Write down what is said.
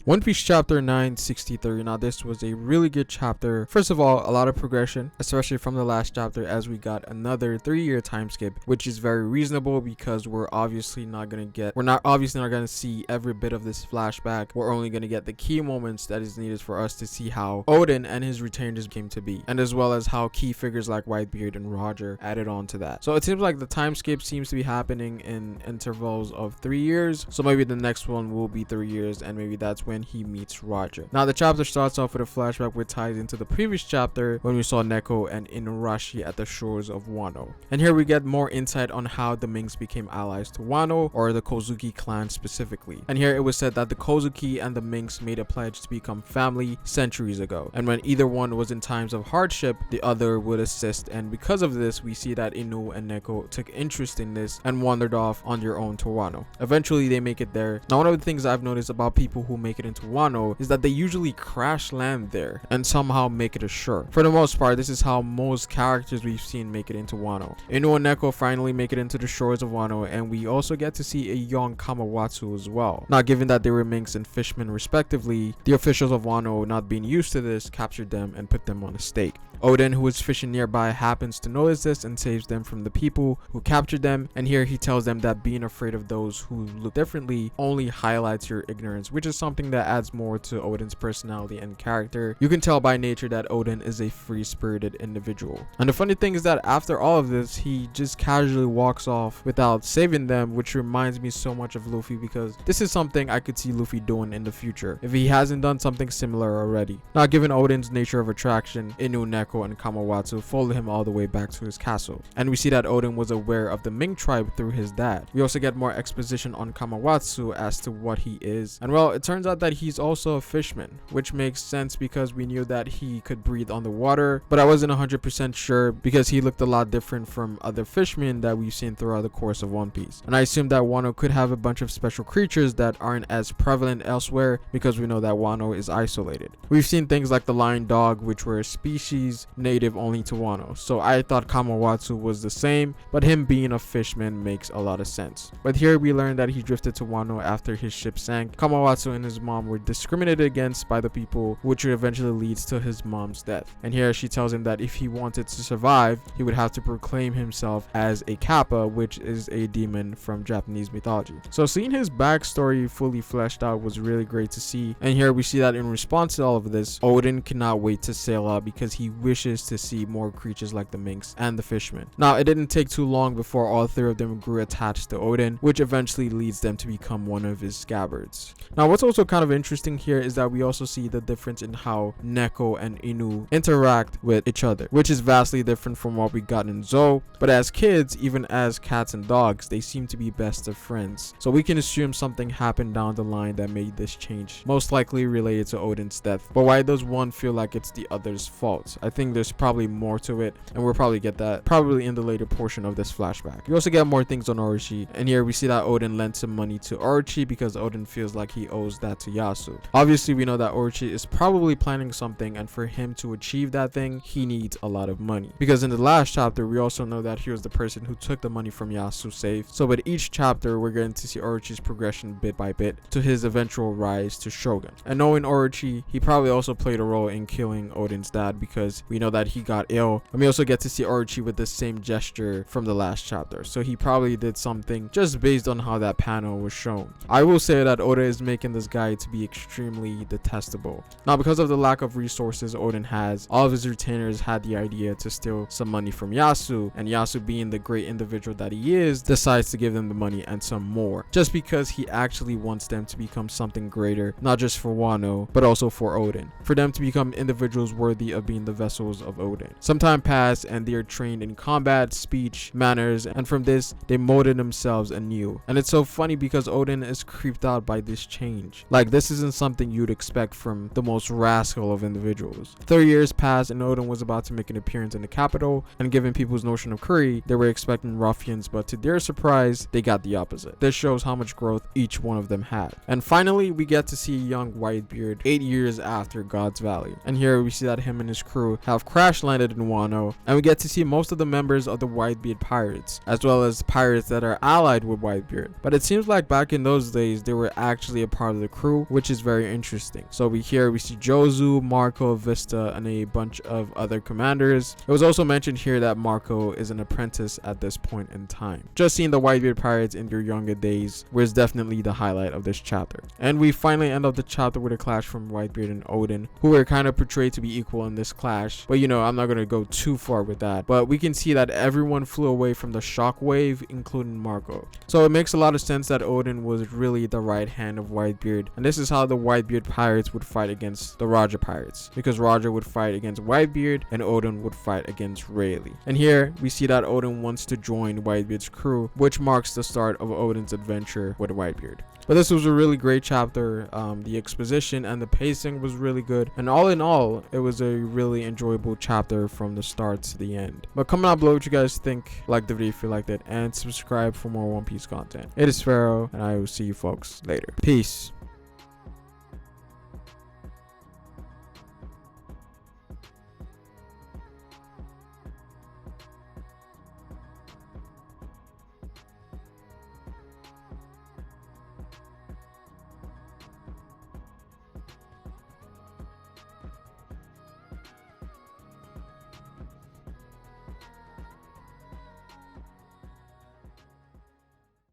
One Piece chapter 963. Now this was a really good chapter. First of all, a lot of progression, especially from the last chapter, as we got another 3-year time skip, which is very reasonable because we're not obviously not gonna see every bit of this flashback. We're only gonna get the key moments that is needed for us to see how Oden and his retainers came to be, and as well as how key figures like Whitebeard and Roger added on to that. So it seems like the time skip seems to be happening in intervals of 3 years. So maybe the next one will be 3 years, and maybe that's when he meets Roger. Now the chapter starts off with a flashback which ties into the previous chapter when we saw Neko and Inaurashi at the shores of Wano. And here we get more insight on how the Minks became allies to Wano, or the Kozuki clan specifically. And here it was said that the Kozuki and the Minks made a pledge to become family centuries ago, and when either one was in times of hardship, the other would assist. And because of this, we see that Inu and Neko took interest in this and wandered off on their own to Wano. Eventually they make it there. Now one of the things I've noticed about people who make it into Wano is that they usually crash land there and somehow make it ashore. For the most part, this is how most characters we've seen make it into Wano. Inu and Neko finally make it into the shores of Wano, and we also get to see a young Kamawastu as well. Now given that they were minks and fishmen respectively, the officials of Wano, not being used to this, captured them and put them on a stake. Oden, who was fishing nearby, happens to notice this and saves them from the people who captured them, and here he tells them that being afraid of those who look differently only highlights your ignorance, which is something that adds more to Oden's personality and character. You can tell by nature that Oden is a free-spirited individual. And the funny thing is that after all of this, he just casually walks off without saving them, which reminds me so much of Luffy, because this is something I could see Luffy doing in the future if he hasn't done something similar already. Now given Oden's nature of attraction, Inu, Neko, and Kamawastu followed him all the way back to his castle, and we see that Oden was aware of the Mink tribe through his dad. We also get more exposition on Kamawastu as to what he is, and well, it turns out that he's also a fishman, which makes sense because we knew that he could breathe on the water, but I wasn't 100% sure because he looked a lot different from other fishmen that we've seen throughout the course of One Piece. And I assume that Wano could have a bunch of special creatures that aren't as prevalent elsewhere because we know that Wano is isolated. We've seen things like the lion dog, which were a species native only to Wano, so I thought Kamawastu was the same, but him being a fishman makes a lot of sense. But here we learn that he drifted to Wano after his ship sank. Kamawastu and his mom were discriminated against by the people, which eventually leads to his mom's death. And here she tells him that if he wanted to survive, he would have to proclaim himself as a kappa, which is a demon from Japanese mythology. So seeing his backstory fully fleshed out was really great to see, and here we see that in response to all of this, Oden cannot wait to sail out because he wishes to see more creatures like the minks and the fishmen. Now it didn't take too long before all 3 of them grew attached to Oden, which eventually leads them to become one of his scabbards. Now what's also kind of interesting here is that we also see the difference in how Neko and Inu interact with each other, which is vastly different from what we got in Zou. But as kids, even as cats and dogs, they seem to be best of friends. So we can assume something happened down the line that made this change, most likely related to Oden's death. But why does one feel like it's the other's fault? I think there's probably more to it, and we'll probably get that probably in the later portion of this flashback. We also get more things on Orochi, and here we see that Oden lent some money to Orochi because Oden feels like he owes that to Yasu. Obviously we know that Orochi is probably planning something, and for him to achieve that thing, he needs a lot of money, because in the last chapter we also know that he was the person who took the money from Yasu's safe. So with each chapter we're going to see Orochi's progression bit by bit to his eventual rise to Shogun. And knowing Orochi, he probably also played a role in killing Oden's dad because we know that he got ill, and we also get to see Orochi with the same gesture from the last chapter, so he probably did something just based on how that panel was shown. I will say that Oda is making this guy to be extremely detestable. Now because of the lack of resources Oden has, all of his retainers had the idea to steal some money from Yasu, and Yasu, being the great individual that he is, decides to give them the money and some more, just because he actually wants them to become something greater, not just for Wano but also for Oden, for them to become individuals worthy of being the vessels of Oden. Some time passed and they are trained in combat, speech, manners, and from this they molded themselves anew. And it's so funny because Oden is creeped out by this change. Like, this isn't something you'd expect from the most rascal of individuals. 30 years passed and Oden was about to make an appearance in the capital, and given people's notion of curry, they were expecting ruffians, but to their surprise they got the opposite. This shows how much growth each one of them had. And finally we get to see young Whitebeard 8 years after God's Valley, and here we see that him and his crew have crash landed in Wano, and we get to see most of the members of the Whitebeard pirates, as well as pirates that are allied with Whitebeard. But it seems like back in those days they were actually a part of the crew crew, which is very interesting. So we see Jozu, Marco, Vista, and a bunch of other commanders. It was also mentioned here that Marco is an apprentice at this point in time. Just seeing the Whitebeard pirates in their younger days was definitely the highlight of this chapter. And we finally end up the chapter with a clash from Whitebeard and Oden, who were kind of portrayed to be equal in this clash. But you know, I'm not going to go too far with that. But we can see that everyone flew away from the shockwave, including Marco. So it makes a lot of sense that Oden was really the right hand of Whitebeard. And this is how the Whitebeard pirates would fight against the Roger pirates, because Roger would fight against Whitebeard and Oden would fight against Rayleigh. And here we see that Oden wants to join Whitebeard's crew, which marks the start of Oden's adventure with Whitebeard. But this was a really great chapter. The exposition and the pacing was really good, and all in all, it was a really enjoyable chapter from the start to the end. But comment down below what you guys think, like the video if you liked it, and subscribe for more One Piece content. It is Pharaoh, and I will see you folks later. Peace.